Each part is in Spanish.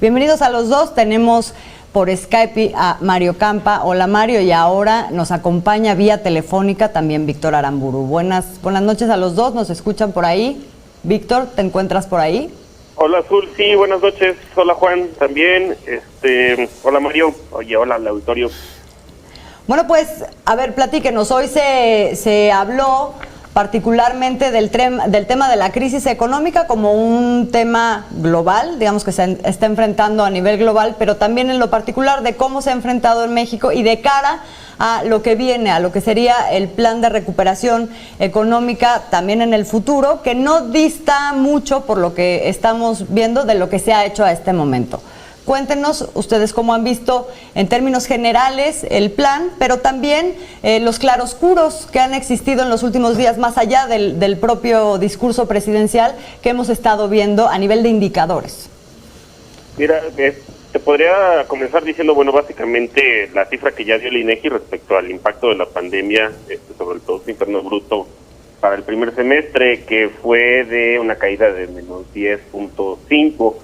Bienvenidos a los dos. Tenemos por Skype a Mario Campa. Hola Mario, y ahora nos acompaña vía telefónica también Víctor Aramburu. Buenas noches a los dos, ¿nos escuchan por ahí? Víctor, ¿te encuentras por ahí? Hola Azul, sí, buenas noches. Hola Juan, también. Hola Mario. Oye, hola al auditorio. Bueno, pues, a ver, platíquenos. Hoy se habló particularmente del tema de la crisis económica como un tema global, digamos que se está enfrentando a nivel global, pero también en lo particular de cómo se ha enfrentado en México y de cara a lo que viene, a lo que sería el plan de recuperación económica también en el futuro, que no dista mucho, por lo que estamos viendo, de lo que se ha hecho a este momento. Cuéntenos ustedes cómo han visto en términos generales el plan, pero también los claroscuros que han existido en los últimos días, más allá del propio discurso presidencial que hemos estado viendo a nivel de indicadores. Mira, te podría comenzar diciendo, bueno, básicamente la cifra que ya dio el INEGI respecto al impacto de la pandemia sobre el Producto Interno Bruto para el primer semestre, que fue de una caída de menos 10.5%.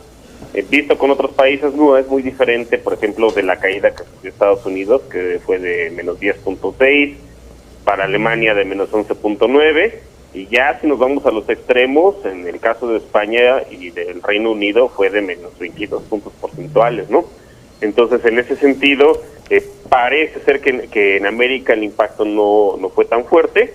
Visto con otros países no es muy diferente, por ejemplo, de la caída que sufrió Estados Unidos, que fue de menos 10.6%, para Alemania de menos 11.9%, y ya si nos vamos a los extremos, en el caso de España y del Reino Unido fue de menos 22 puntos porcentuales, ¿no? Entonces, en ese sentido, parece ser que en América el impacto no fue tan fuerte.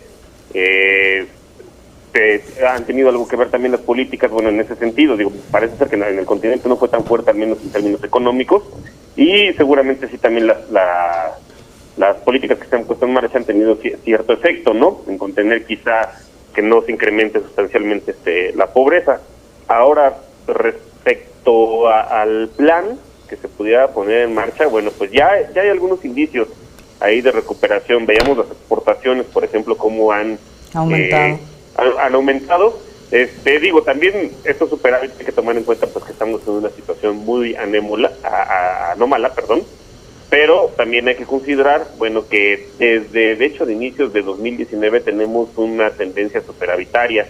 Han tenido algo que ver también las políticas, bueno, en ese sentido, digo, parece ser que en el continente no fue tan fuerte, al menos en términos económicos, y seguramente sí también las políticas que se han puesto en marcha han tenido cierto efecto, ¿no? En contener quizá que no se incremente sustancialmente la pobreza. Ahora, respecto al plan que se pudiera poner en marcha, bueno, pues ya hay algunos indicios ahí de recuperación. Veíamos las exportaciones, por ejemplo, cómo han aumentado. Han aumentado. Digo, también estos superávit hay que tomar en cuenta pues que estamos en una situación muy anómala, pero también hay que considerar, bueno, que desde, de hecho, de inicios de 2019 tenemos una tendencia superavitaria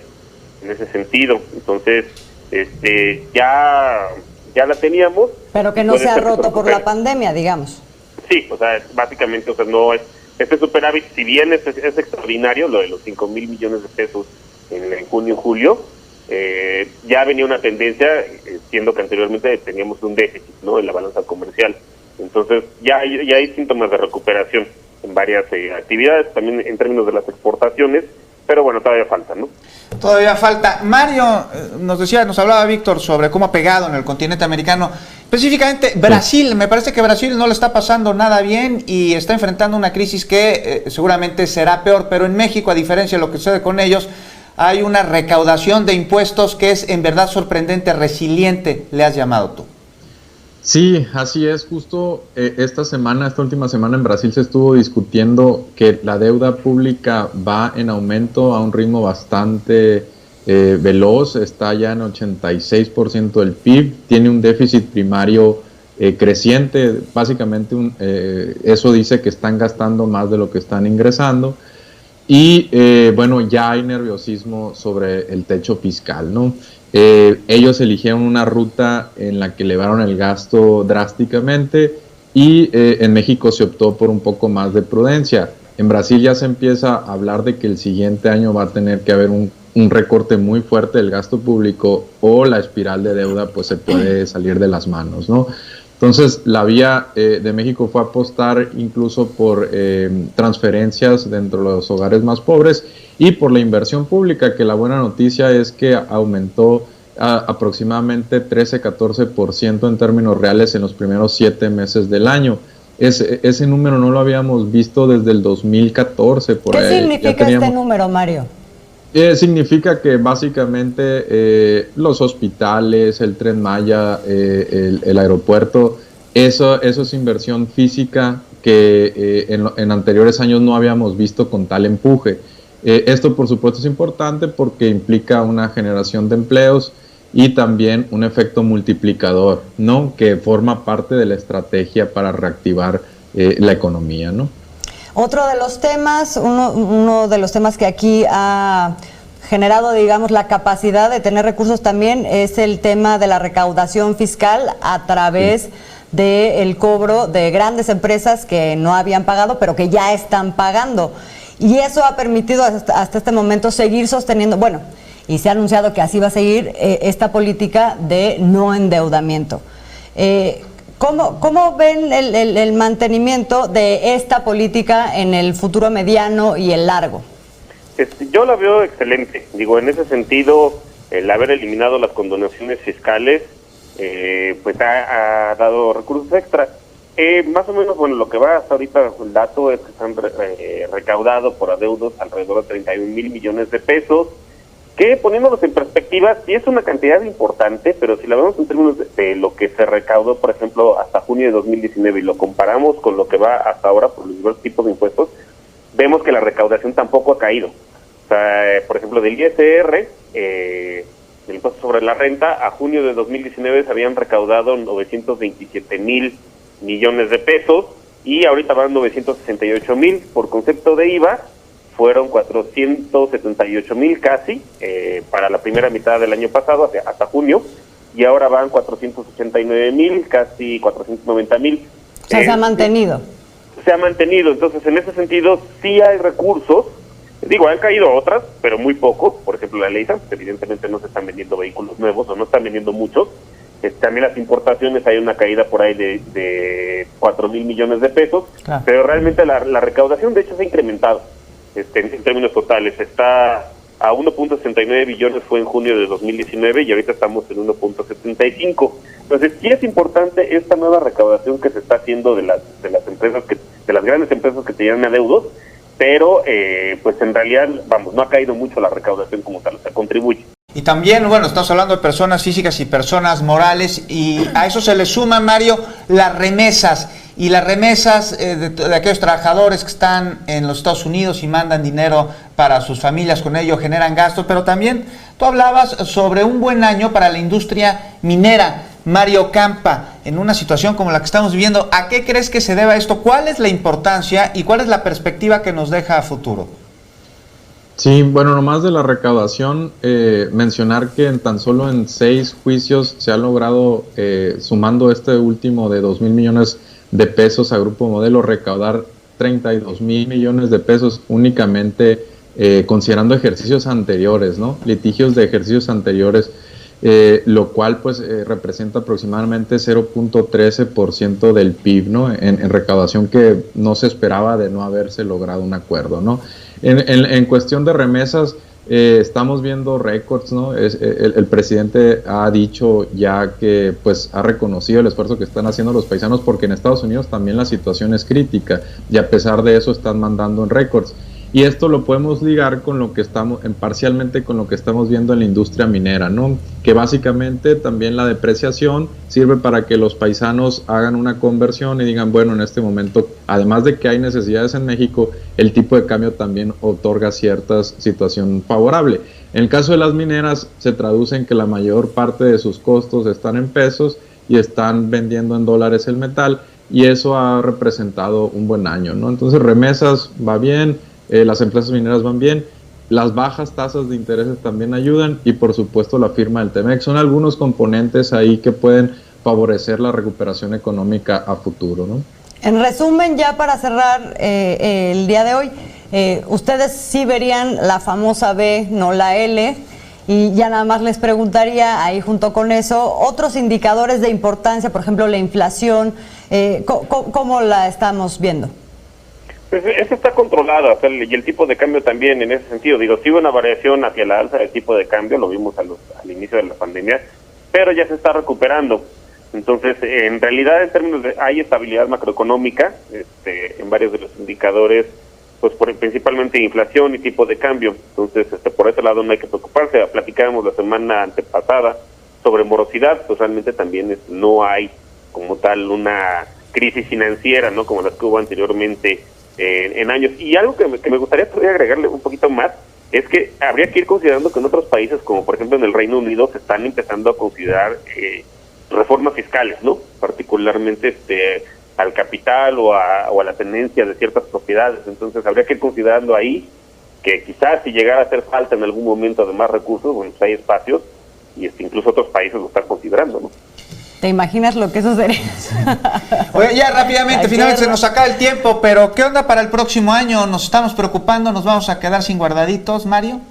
en ese sentido. Entonces, ya la teníamos. Pero que no se ha roto por la pandemia, digamos. Sí, o sea, básicamente, o sea, no es... Este superávit, si bien es extraordinario, lo de los 5,000 millones de pesos en junio y julio, ya venía una tendencia, siendo que anteriormente teníamos un déficit, ¿no?, en la balanza comercial. Entonces, ya hay síntomas de recuperación en varias actividades, también en términos de las exportaciones, pero bueno, todavía falta, ¿no? Todavía falta. Mario, nos hablaba Víctor sobre cómo ha pegado en el continente americano. Específicamente Brasil, me parece que Brasil no le está pasando nada bien y está enfrentando una crisis que seguramente será peor, pero en México, a diferencia de lo que sucede con ellos, hay una recaudación de impuestos que es en verdad sorprendente, resiliente, le has llamado tú. Sí, así es. Justo esta última semana en Brasil se estuvo discutiendo que la deuda pública va en aumento a un ritmo bastante veloz, está ya en 86% del PIB, tiene un déficit primario creciente, básicamente eso dice que están gastando más de lo que están ingresando, y bueno, ya hay nerviosismo sobre el techo fiscal, ¿no? Ellos eligieron una ruta en la que elevaron el gasto drásticamente y en México se optó por un poco más de prudencia. En Brasil ya se empieza a hablar de que el siguiente año va a tener que haber un recorte muy fuerte del gasto público o la espiral de deuda pues se puede salir de las manos, ¿no? Entonces la vía de México fue apostar incluso por transferencias dentro de los hogares más pobres y por la inversión pública, que la buena noticia es que aumentó aproximadamente 13-14% en términos reales en los primeros 7 meses del año. Ese número no lo habíamos visto desde el 2014. ¿Qué significa este número, Mario? Significa que básicamente los hospitales, el Tren Maya, el aeropuerto, eso es inversión física que en anteriores años no habíamos visto con tal empuje. Esto por supuesto es importante porque implica una generación de empleos y también un efecto multiplicador, ¿no?, que forma parte de la estrategia para reactivar la economía, ¿no? Otro de los temas, uno de los temas que aquí ha generado, digamos, la capacidad de tener recursos también es el tema de la recaudación fiscal a través del cobro de grandes empresas que no habían pagado, pero que ya están pagando. Y eso ha permitido hasta este momento seguir sosteniendo, bueno, y se ha anunciado que así va a seguir esta política de no endeudamiento. ¿Cómo ven el mantenimiento de esta política en el futuro mediano y el largo? Yo la veo excelente. Digo, en ese sentido, el haber eliminado las condonaciones fiscales, pues ha dado recursos extra. Más o menos, bueno, lo que va hasta ahorita, el dato es que se han recaudado por adeudos alrededor de 31,000 millones de pesos, que poniéndolos en perspectiva, sí es una cantidad importante, pero si la vemos en términos de lo que se recaudó, por ejemplo, hasta junio de 2019 y lo comparamos con lo que va hasta ahora por los diversos tipos de impuestos, vemos que la recaudación tampoco ha caído. O sea, por ejemplo, del ISR, del impuesto sobre la renta, a junio de 2019 se habían recaudado 927,000 millones de pesos y ahorita van 968,000. Por concepto de IVA, fueron 478,000 casi para la primera mitad del año pasado, hasta junio, y ahora van 489,000, casi 490,000. O sea, se ha mantenido. Se ha mantenido, entonces en ese sentido sí hay recursos. Digo, han caído otras, pero muy pocos. Por ejemplo, la ley, evidentemente no se están vendiendo vehículos nuevos o no están vendiendo muchos. También las importaciones, hay una caída por ahí de 4,000 millones de pesos, claro. Pero realmente la recaudación de hecho se ha incrementado en términos totales. Está a 1.69 billones, fue en junio de 2019 y ahorita estamos en 1.75. Entonces sí es importante esta nueva recaudación que se está haciendo de las empresas, de las grandes empresas que tenían adeudos, pero pues en realidad, vamos, no ha caído mucho la recaudación como tal, o sea, contribuye. Y también, bueno, estamos hablando de personas físicas y personas morales, y a eso se le suman, Mario, las remesas. Y las remesas de aquellos trabajadores que están en los Estados Unidos y mandan dinero para sus familias, con ello generan gastos, pero también tú hablabas sobre un buen año para la industria minera. Mario Campa, en una situación como la que estamos viviendo, ¿a qué crees que se deba esto? ¿Cuál es la importancia y cuál es la perspectiva que nos deja a futuro? Sí, bueno, nomás de la recaudación, mencionar que tan solo en 6 juicios se ha logrado, sumando este último de 2,000 millones de pesos a Grupo Modelo, recaudar 32,000 millones de pesos únicamente considerando ejercicios anteriores, ¿no? Litigios de ejercicios anteriores, lo cual pues representa aproximadamente 0.13% del PIB, ¿no? En recaudación, que no se esperaba de no haberse logrado un acuerdo, ¿no? En cuestión de remesas, estamos viendo récords, ¿no? El presidente ha dicho ya que pues ha reconocido el esfuerzo que están haciendo los paisanos, porque en Estados Unidos también la situación es crítica y a pesar de eso están mandando en récords. Y esto lo podemos ligar con lo que estamos, parcialmente con lo que estamos viendo en la industria minera, ¿no? Que básicamente también la depreciación sirve para que los paisanos hagan una conversión y digan, bueno, en este momento, además de que hay necesidades en México, el tipo de cambio también otorga cierta situación favorable. En el caso de las mineras, se traduce en que la mayor parte de sus costos están en pesos y están vendiendo en dólares el metal, y eso ha representado un buen año, ¿no? Entonces, remesas va bien. Las empresas mineras van bien, las bajas tasas de intereses también ayudan, y por supuesto la firma del TEMEC. Son algunos componentes ahí que pueden favorecer la recuperación económica a futuro, ¿no? En resumen, ya para cerrar el día de hoy, ustedes sí verían la famosa B, no la L, y ya nada más les preguntaría ahí junto con eso, otros indicadores de importancia, por ejemplo la inflación, ¿cómo la estamos viendo? Pues eso está controlado, o sea, y el tipo de cambio también en ese sentido. Digo, sí hubo una variación hacia la alza del tipo de cambio, lo vimos al inicio de la pandemia, pero ya se está recuperando. Entonces, en realidad, en términos de, hay estabilidad macroeconómica en varios de los indicadores, pues principalmente inflación y tipo de cambio. Entonces, por ese lado no hay que preocuparse. Platicábamos la semana antepasada sobre morosidad, pues realmente también no hay como tal una crisis financiera, ¿no? Como las que hubo anteriormente en años. Y algo que me gustaría todavía agregarle un poquito más es que habría que ir considerando que en otros países, como por ejemplo en el Reino Unido, se están empezando a considerar reformas fiscales, ¿no? Particularmente al capital o a la tenencia de ciertas propiedades. Entonces habría que ir considerando ahí que quizás si llegara a hacer falta en algún momento de más recursos, bueno, pues hay espacios y incluso otros países lo están considerando, ¿no? ¿Te imaginas lo que eso sería? Oye, ya rápidamente, finalmente se nos acaba el tiempo, pero ¿qué onda para el próximo año? ¿Nos estamos preocupando? ¿Nos vamos a quedar sin guardaditos, Mario?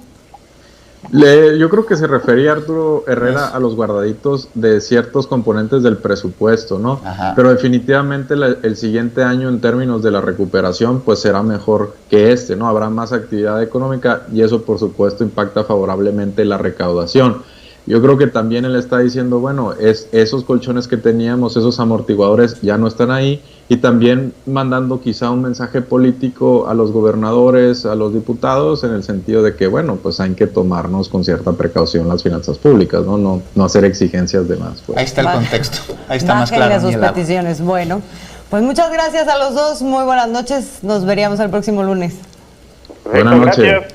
Yo creo que se refería Arturo Herrera a los guardaditos de ciertos componentes del presupuesto, ¿no? Ajá. Pero definitivamente el siguiente año en términos de la recuperación pues será mejor que este, ¿no? Habrá más actividad económica y eso por supuesto impacta favorablemente la recaudación. Yo creo que también él está diciendo, bueno, esos colchones que teníamos, esos amortiguadores ya no están ahí, y también mandando quizá un mensaje político a los gobernadores, a los diputados, en el sentido de que, bueno, pues hay que tomarnos con cierta precaución las finanzas públicas, no hacer exigencias de más. Pues. Ahí está el contexto, ahí está más Bájenle claro. sus peticiones. Bueno, pues muchas gracias a los dos, muy buenas noches, nos veríamos el próximo lunes. Buenas noches. Gracias.